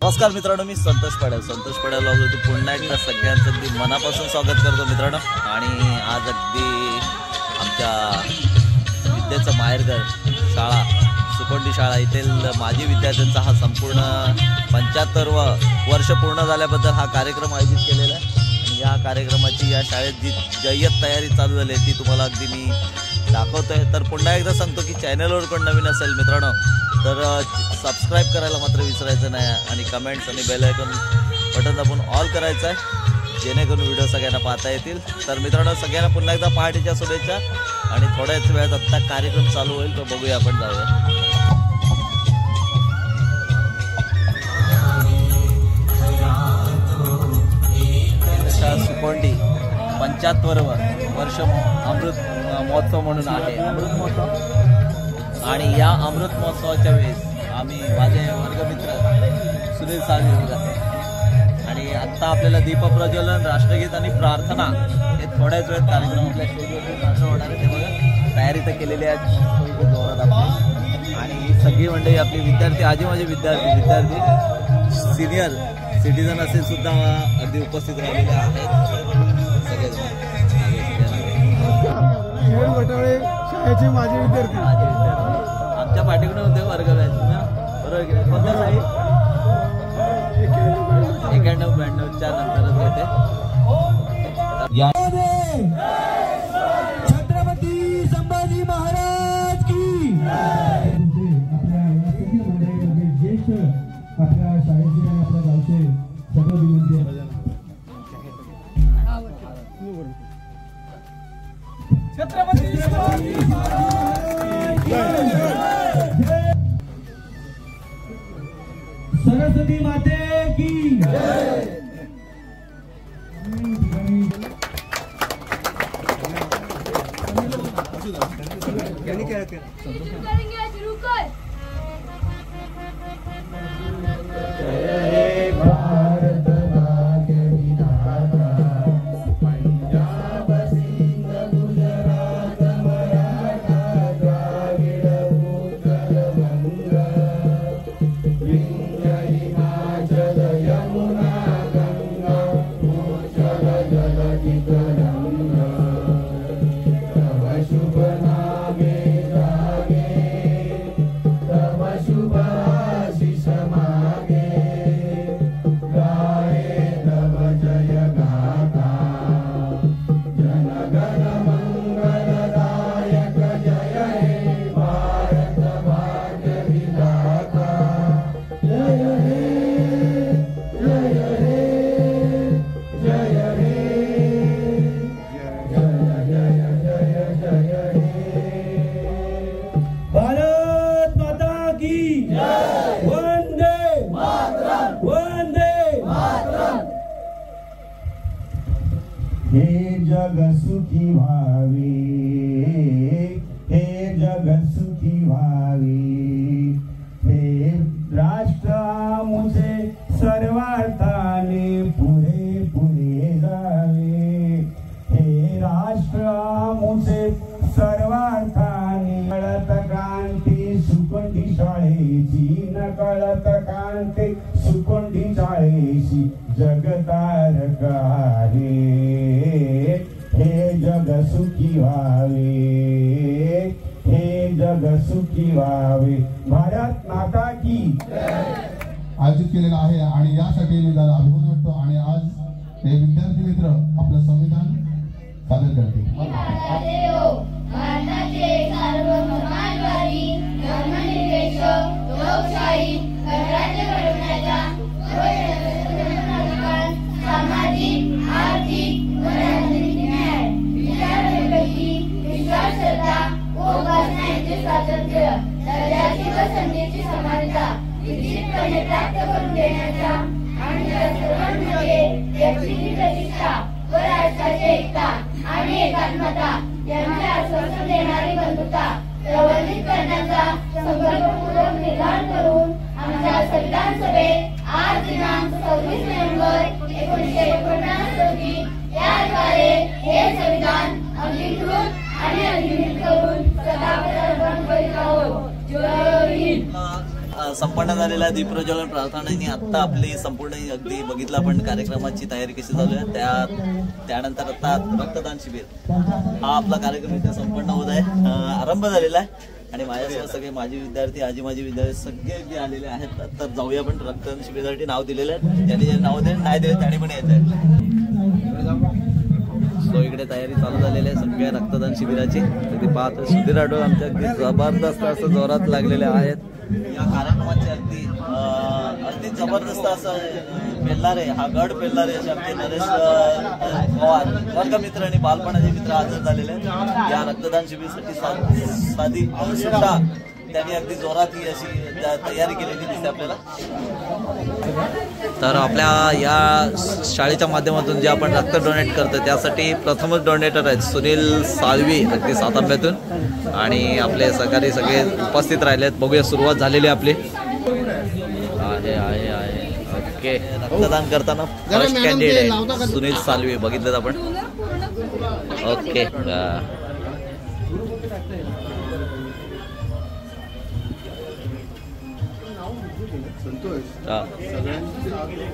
नमस्कार मित्रांनो, मी संतोष पडेल वगैरे पुन्हा एकदा सगळ्यांचं अगदी मनापासून स्वागत करतो मित्रांनो। आणि आज अगदी आमच्या विद्येचं माहेरघर शाळा सुकोंडी शाळा येथील माजी विद्यार्थ्यांचा हा संपूर्ण 75वा वर्ष पूर्ण झाल्याबद्दल हा कार्यक्रम आयोजित केलेला आहे। आणि या कार्यक्रमाची या शाळेत जी जय्यत तयारी चालू झाली ती तुम्हाला अगदी मी दाखवतोय। तर पुन्हा एकदा सांगतो की चॅनलवर कोण नवीन असेल मित्रांनो तर सबस्क्राइब करायला मात्र विसरायचं नाही आणि कमेंट्स आणि बेल आयकॉन बटन दाबून ऑल करायचं आहे जेणेकरून व्हिडिओ सगळ्यांना पाहता येतील। तर मित्रांनो सगळ्यांना पुन्हा एकदा पहाटेच्या शुभेच्छा आणि थोड्याच वेळात आत्ता कार्यक्रम चालू होईल तो बघूया, आपण जाऊया। सुकोंडी 75वे वर्ष अमृत महोत्सव म्हणून आहे, अमृत महोत्सव। आणि या अमृत महोत्सवाच्या वेळेस आम्ही माझे वर्गमित्र सुनील साळवे आणि आत्ता आपल्याला दीपप्रज्वलन, राष्ट्रगीत आणि प्रार्थना हे थोड्याच वेळात कार्यक्रम आपल्या स्टेजवरती साजरा होणार आहे। ते बघा तयारी तर केलेली आहे जोरात आपली। आणि ही सगळी मंडळी आपली विद्यार्थी, आजी माझे विद्यार्थी सिनियर सिटीजन असे सुद्धा अगदी उपस्थित राहिलेले आहेत सगळेजण। शाळेचे माझे विद्यार्थी आमच्या पाठीकडे होते वर्ग बरोबर की कोणत्या साई 91-92च्या नंतरच येते। छत्रपती संभाजी महाराज की ज्येष्ठ आपल्या शाळेचे आणि आपल्या गावचे सर्व विनंती छत्रपती सरस्वती माते की जय। हे जग सुखी व्हावे, हे जग सुखी व्हावे, हे राष्ट्र आमुचे सर्वार्थाने पुढे पुढे जावे, हे राष्ट्र आमुचे सर्वार्थाने कळत क्रांती सुकोंडी शाळेची, न कळत क्रांती सुकोंडी शाळेची जगतारक आहे। हे जग सुखी व्हावे, हे जग सुखी व्हावे, भारत माता की आयोजित केलेला आहे। आणि यासाठी मी त्याला अभिमान वाटतो। आणि आज हे विद्यार्थी मित्र आपलं संविधान सादर करतील। सामाजिक, आर्थिक व राजनीतिक न्याय, विचारप्रगती, विश्वासार्हता व उपासनांचे स्वातंत्र्य, दर्जाची व संधीची समानता निश्चितपणे प्राप्त करून देण्याचा आणि त्या सर्वांमध्ये व्यक्तीची प्रतिष्ठा व राष्ट्राची एकता आणि एकात्मता यांचे आश्वासन देणारी बंधुता प्रवर्धित करण्याचा संकल्पपूर्वक निर्धार करून आमच्या संविधान सभेत आज दिनांक 26 नोव्हेंबर 1949 रोजी याद्वारे हे संविधान अंगीकृत आणि अंगीकृत करून सदापर्यंत करीत आहोत। जय हिंद। संपन्न झालेला आहे दीपप्रज्वलन प्रार्थनेने. आत्ता आपली संपूर्ण अगदी बघितलं आपण कार्यक्रमाची तयारी कशी चालू आहे. त्यानंतर आता रक्तदान शिबिर हा आपला कार्यक्रम इथे संपन्न होत आहे, आरंभ झालेला आहे. आणि माझ्यासह सगळे माजी विद्यार्थी, आजी माजी विद्यार्थी सगळे अगदी आलेले आहेत. तर जाऊया आपण रक्तदान शिबिरासाठी नाव दिलेलं आहे, ज्यांनी जे नाव दिले नाही दिले त्याने पण यायचं आहे. सो इकडे तयारी चालू झालेली आहे सगळ्या रक्तदान शिबिराची. अगदी पाहतो सुधीर आठवड आमच्या अगदी जबरदस्त असं जोरात लागलेले आहेत. या कार्यक्रमाचे अगदी जबरदस्त असं पेल्लारे, हा गड पेल्लारे असे आमचे नरेश पवार वर्गमित्र आणि बालपणाचे मित्र हजर झालेले आहेत या रक्तदान शिबिरासाठी. साधी सुद्धा त्यांनी अगदी जोरात ही अशी तयारी केलेली दिसते आपल्याला. तर आपल्या या शाळेच्या माध्यमातून जे आपण रक्त डोनेट करतो त्यासाठी प्रथमच डोनेटर आहेत सुनील साळवी अगदी सातांब्यातून. आणि आपले सहकारी सगळे उपस्थित राहिले आहेत. बघूया सुरुवात झालेली आपली आहे. ओके, रक्तदान करताना फर्स्ट कॅन्डिडेट सुनील साळवी बघितलं आपण. ओके,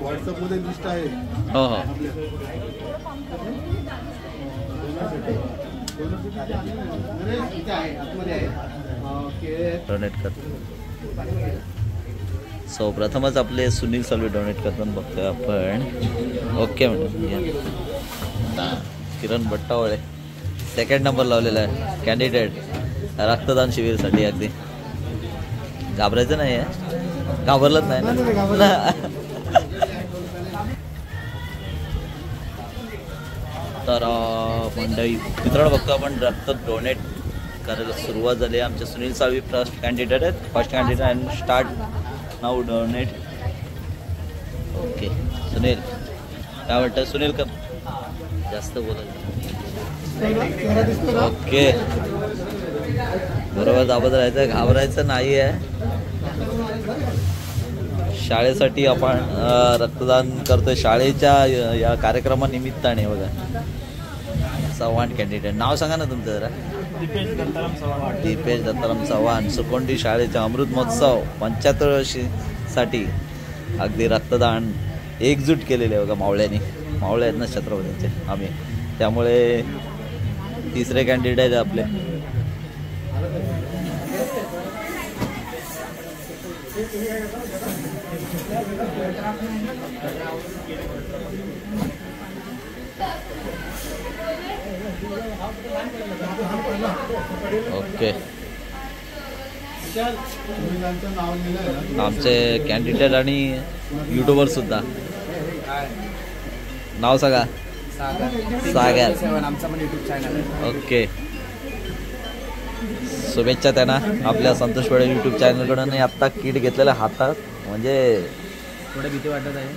व्हॉट्सअपमध्ये लिस्ट आहे. हो हो, डोनेट करतो. सो प्रथमच आपले सुनील साळवी डोनेट करताना बघतोय आपण. Okay madam. Kiran Battawale second number लावलेला आहे कॅन्डिडेट रक्तदान शिबिरसाठी. अगदी घाबरायचं नाही आहे, घाबरलंच नाही ना. तर मंडळी मित्रांनो बघतो आपण रक्त डोनेट करायला सुरुवात झाली आहे. आमचे सुनील साळवी फर्स्ट कॅन्डिडेट आहेत. First candidate and start now donate. Okay Sunil, काय वाटतं सुनील? का जास्त बोलायचं? ओके, बरोबर दाबत राहायचं, घाबरायचं नाही आहे. शाळेसाठी आपण रक्तदान करतोय शाळेच्या या कार्यक्रमानिमित्ताने. बघा चव्हाण कॅन्डिडेट, नाव सांगा ना तुमचं जरा. दीपेश दत्ताराम चव्हाण. सुकोंडी शाळेच्या अमृत महोत्सव 75 वर्षीसाठी अगदी रक्तदान एकजूट केलेले आहे बघा मावळ्यांनी. मावळे आहेत ना छत्रपतींचे आम्ही, त्यामुळे तिसरे कॅन्डिडेट आपले. ओके, आमचे कॅन्डिडेट आणि युट्यूबर सुद्धा. नाव सांगा. सागर. ओके, शुभेच्छा त्यांना आपल्या संतोष पेडे यूट्यूब चॅनलकडून. आत्ता किट घेतलेल्या हातात म्हणजे थोडं भीती वाटत आहे.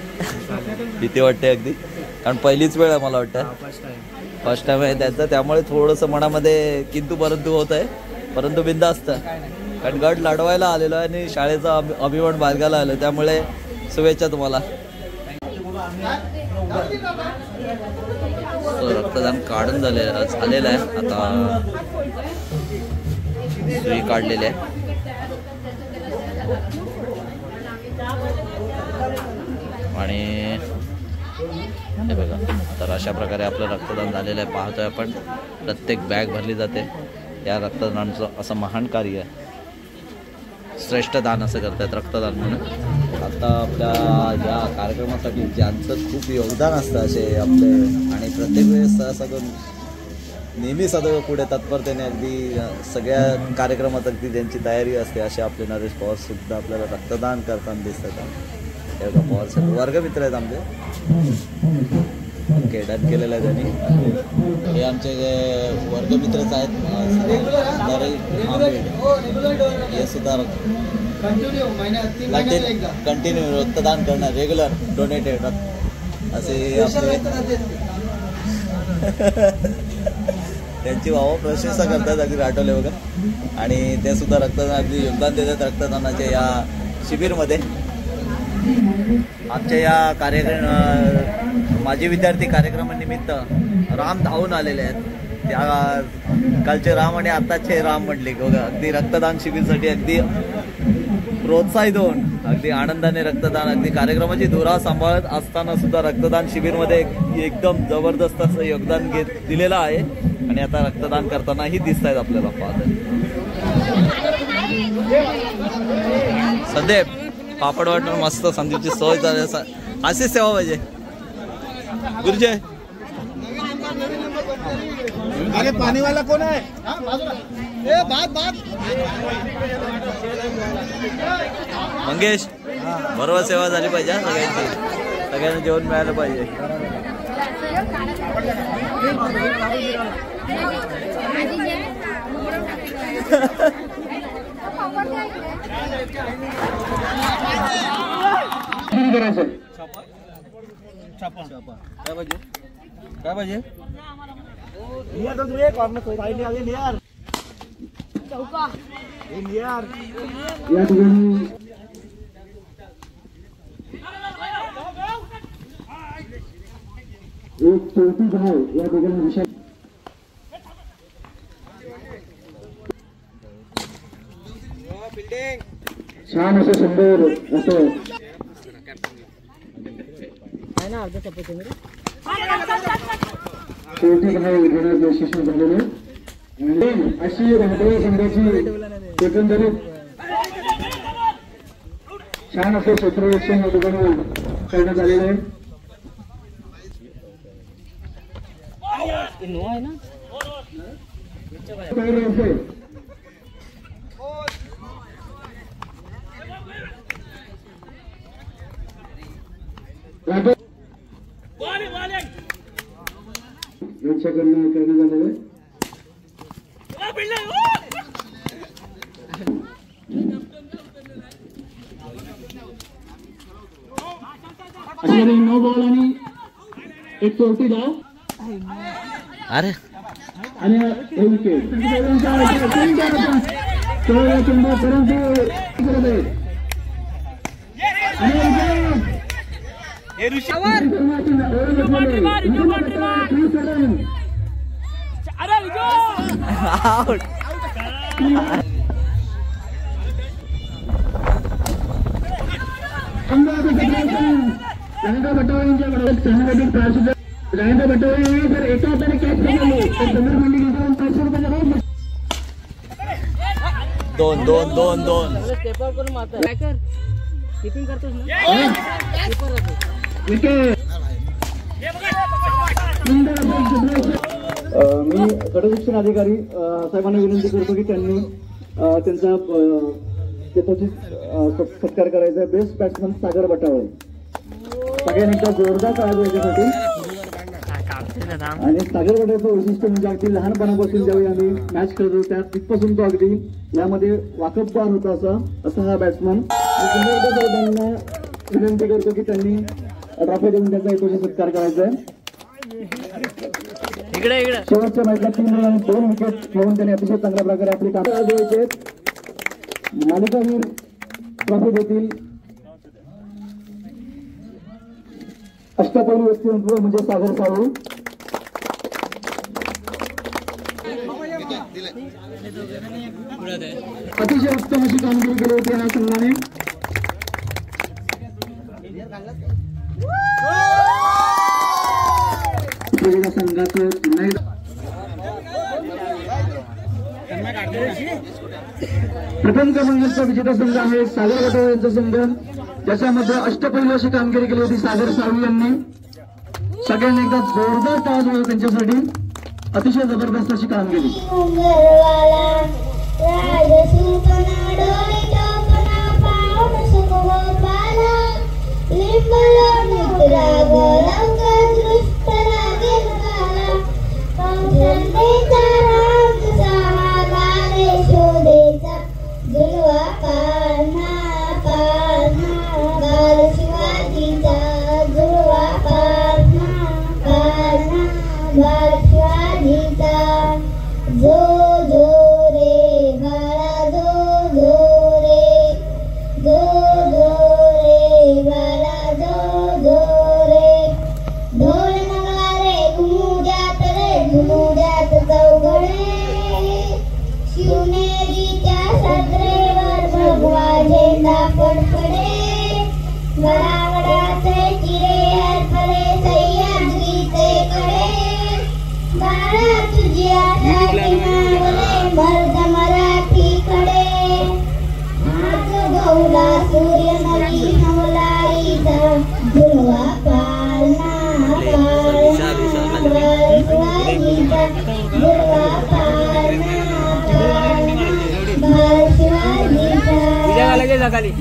भीती वाटते अगदी, कारण पहिलीच वेळ आहे मला वाटतं. फर्स्ट टाइम आहे त्याचं, त्यामुळे थोडंसं मनामध्ये किंतु परंतु होत आहे. परंतु बिंदास्त, कारण गड लढवायला आलेलो आहे आणि शाळेचा अभिमान बाळगायला आलो, त्यामुळे शुभेच्छा तुम्हाला. रक्तदान काढून झालेलं आहे. आता सुई काढलेली आहे. आणि हे बघा, तर अशा प्रकारे आपलं रक्तदान झालेलं आहे. पाहतोय आपण प्रत्येक बॅग भरली जाते. या रक्तदानाचं असं महान कार्य आहे. श्रेष्ठ दान असं करतात रक्तदान म्हणून. आता आपल्या या कार्यक्रमासाठी ज्यांचं खूप योगदान असतं असे आपले, आणि प्रत्येक वेळेस असं करून नेहमी सदैव पुढे तत्परतेने अगदी सगळ्या कार्यक्रमात अगदी ज्यांची तयारी असते असे आपले नरेश पवार सुद्धा आपल्याला रक्तदान करताना दिसतात. हे बघा पवार सर वर्गमित्र आहेत आमचे. ओके, डन केलेलं आहे त्यांनी. हे आमचे वर्गमित्रच आहेत नरेश आंबेड. हे सुद्धा कंटिन्यू रक्तदान करणार, रेग्युलर डोनेटेड असे आपले त्यांची वाव प्रशंसा करतात अगदी आठवले बघा. आणि ते सुद्धा रक्तदान अगदी योगदान देतात रक्तदानाच्या या शिबिरमध्ये. आमच्या या कार्यक्रम माजी विद्यार्थी कार्यक्रमानिमित्त राम धावून आलेले आहेत. त्या कालचे राम आणि आताचे राम म्हटले बघा. अगदी रक्तदान शिबिरसाठी अगदी प्रोत्साहित होऊन अगदी आनंदाने रक्तदान, अगदी कार्यक्रमाची धुरा सांभाळत असताना सुद्धा रक्तदान शिबिरमध्ये एकदम जबरदस्त असं योगदान दिलेलं आहे आणि आता रक्तदान करतानाही दिसत आहेत आपल्याला फादर संदीप पापड वाटणार मस्त. संदीपची सोय झाली अशीच सेवा पाहिजे गुरुजय. अरे पाणीवाला कोण आहे? मंगेश बरोबर सेवा झाली पाहिजे सगळ्यांची, सगळ्यांना जेवण मिळालं पाहिजे. काय पाहिजे काय पाहिजे? या ठिकाणी एक 34 आहे या ठिकाणी विषय छान असं सुंदर असं शेवटी भाव घेण्याचं यशस्वी झालेले आणि अशी राष्ट्रीय संघाची एकंदरीत छान असं क्षेत्ररक्षण या ठिकाणी करण्यात आलेलं आहे. यांच्याकडनं करण्यात आलेलं आहे. अशा 9 बॉल आणि एक 34 धाव अरे आणि एक विकेट. रंगा बटावे यांच्याकडे संघटित प्रार्थिक रंगा बटावे जर एका हाताने कॅच केली तर समोर मंडी घेऊन 500 रुपये जाईल. दोन दोन दोन दोन स्टेपर करून मारतो ट्रॅकर कीपिंग करतोस ना विकेट. मी कडक शिक्षण अधिकारी साहेबांना विनंती करतो की त्यांनी त्यांचा सत्कार करायचा. बेस्ट बॅट्समन सागर बटावे सगळ्यांनी एकदा जोरदार करायचं याच्यासाठी. आणि सागर बटावेचं वैशिष्ट्य म्हणजे अगदी लहानपणापासून ज्यावेळी आम्ही मॅच खेळतो त्या तिथपासून तो अगदी यामध्ये वाकबगार होता असा हा बॅट्समन. त्यांना विनंती करतो की त्यांनी ट्रॉफी देऊन त्याचा एकूण सत्कार करायचा आहे. शेवटच्या मॅचला 3 रन आणि 2 विकेट घेऊन त्यांनी अतिशय चांगल्या प्रकारे आपली कामगिरी द्यायचे. मालिकावीर ट्रॉफी देतील अष्टपैलू व्यक्तिमत्व म्हणजे सागर साळू. अतिशय उत्तम अशी कामगिरी केली होती या संघाने. संघाचं प्रथम क्रमांकाचा विजेता संघ आहे सागर बटावे यांचा संघ, ज्याच्यामध्ये अष्टपैलू अशी कामगिरी केली होती सागर साळू यांनी. सगळ्यांनी एकदा जोरदार टाळ होता त्यांच्यासाठी. अतिशय जबरदस्त अशी कामगिरी. जो जो रे बाळा जो जो पाऊला सूर्य नवी नवलाईचा झुलवा पाळणा पाळणा शिवाजीचा झुलवा पाळणा पाळणा शिवाजीचा खाली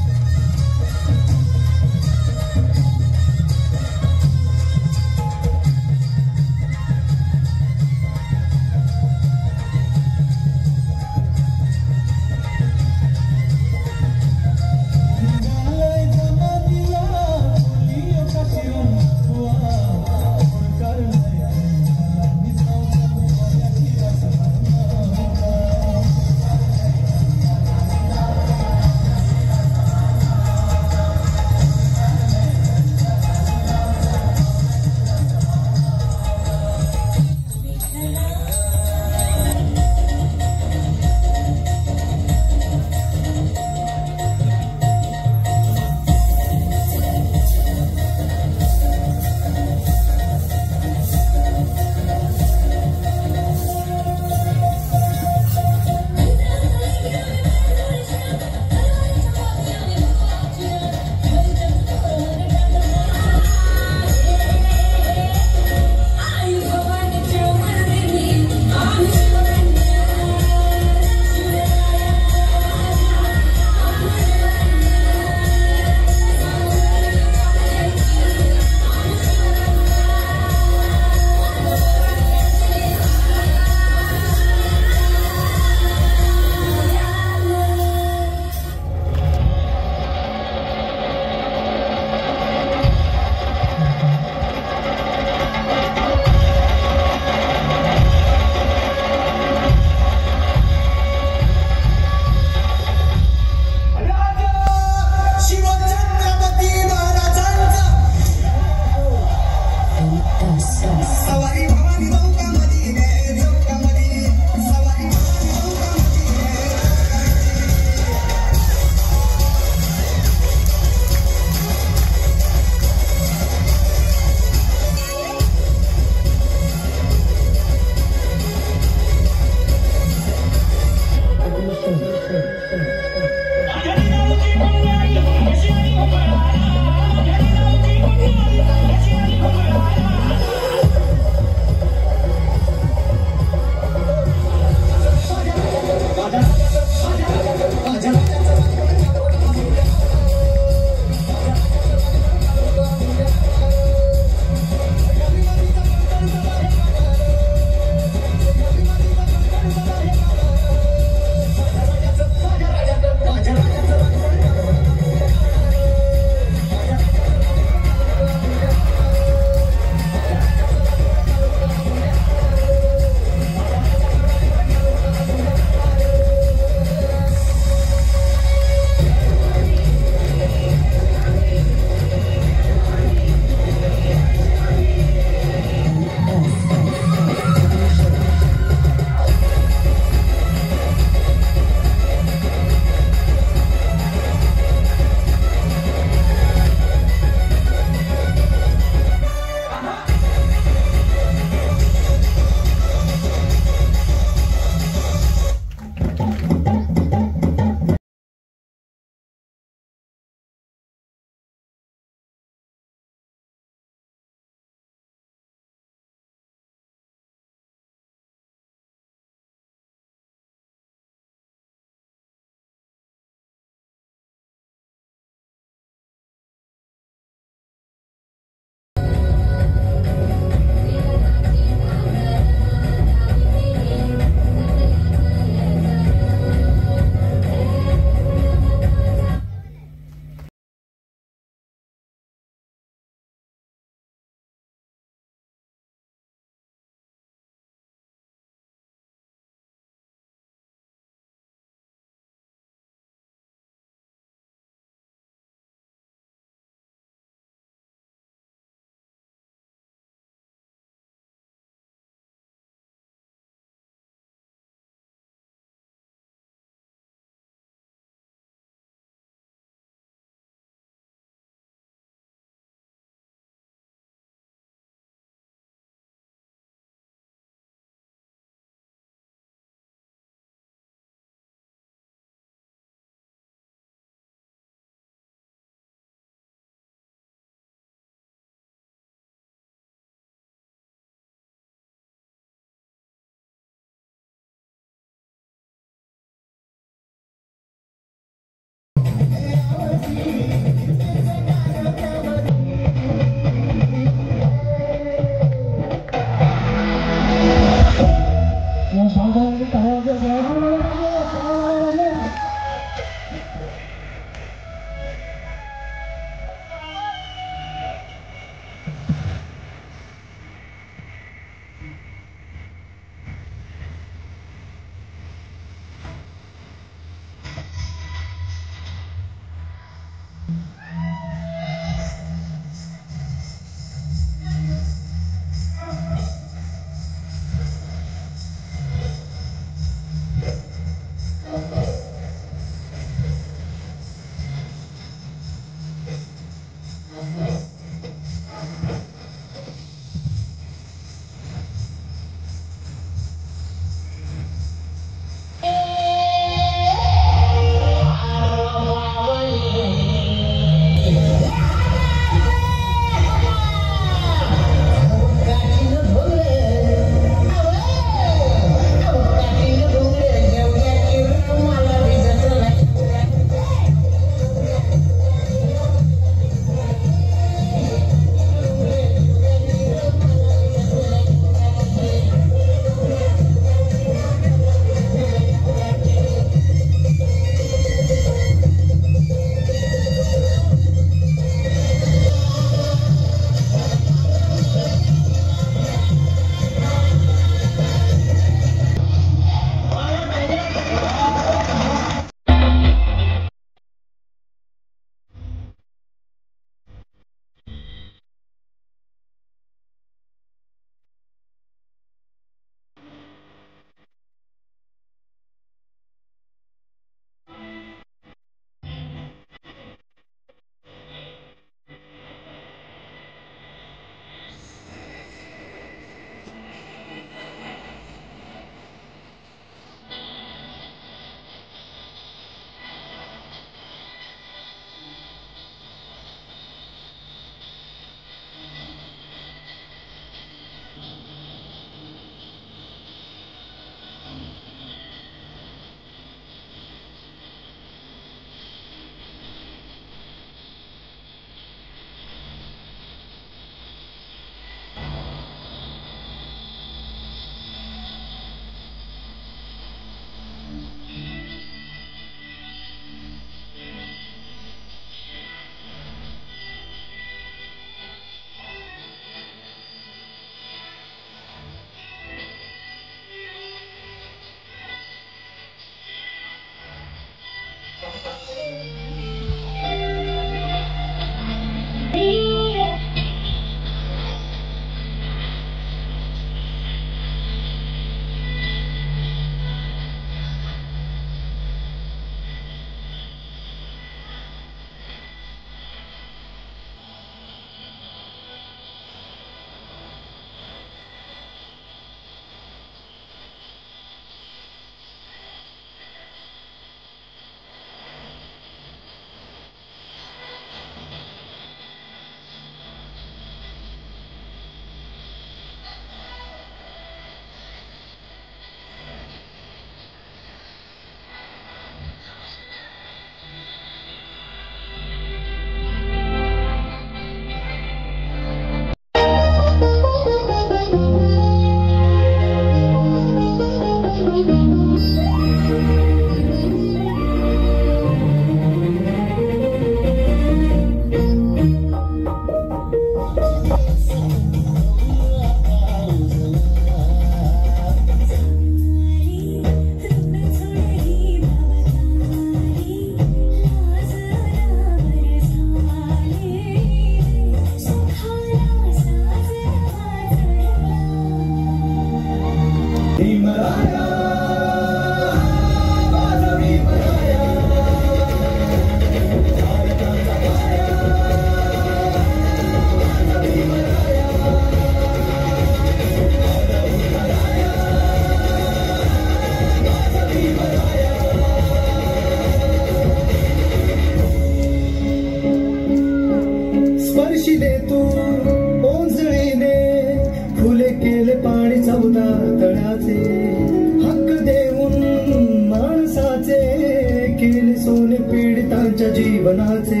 पीडितांच्या जीवनाचे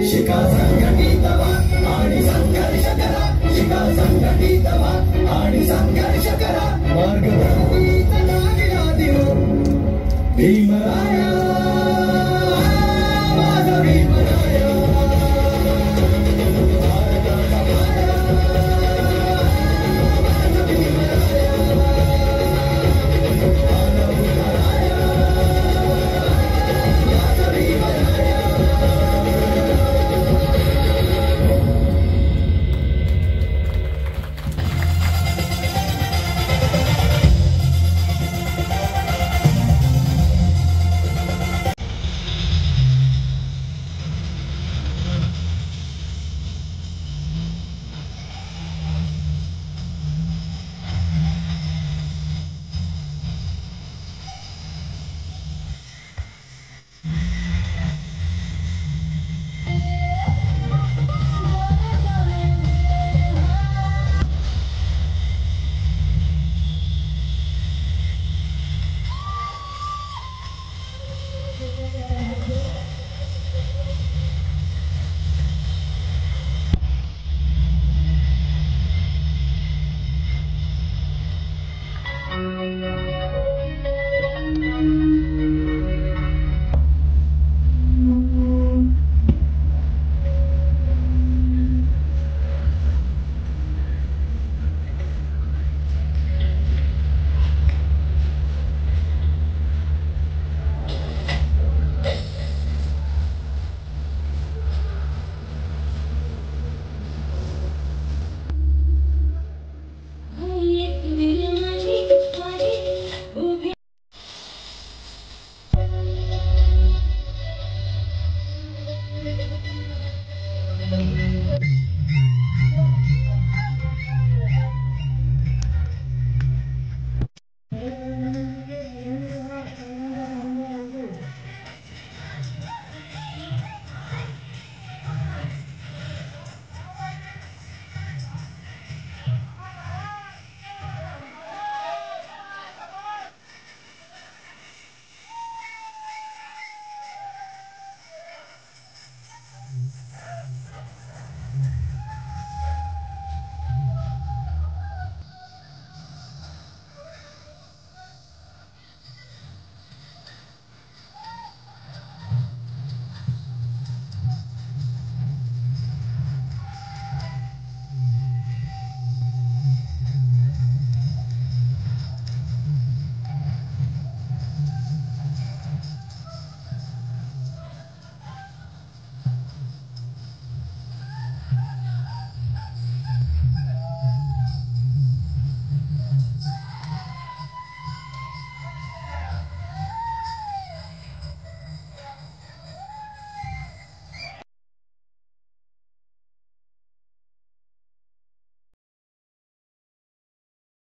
शिका संघटित व्हा आणि संघर्ष करा शिका संघटित व्हा आणि संघर्ष करा मार्ग लागला दिवस भीमराया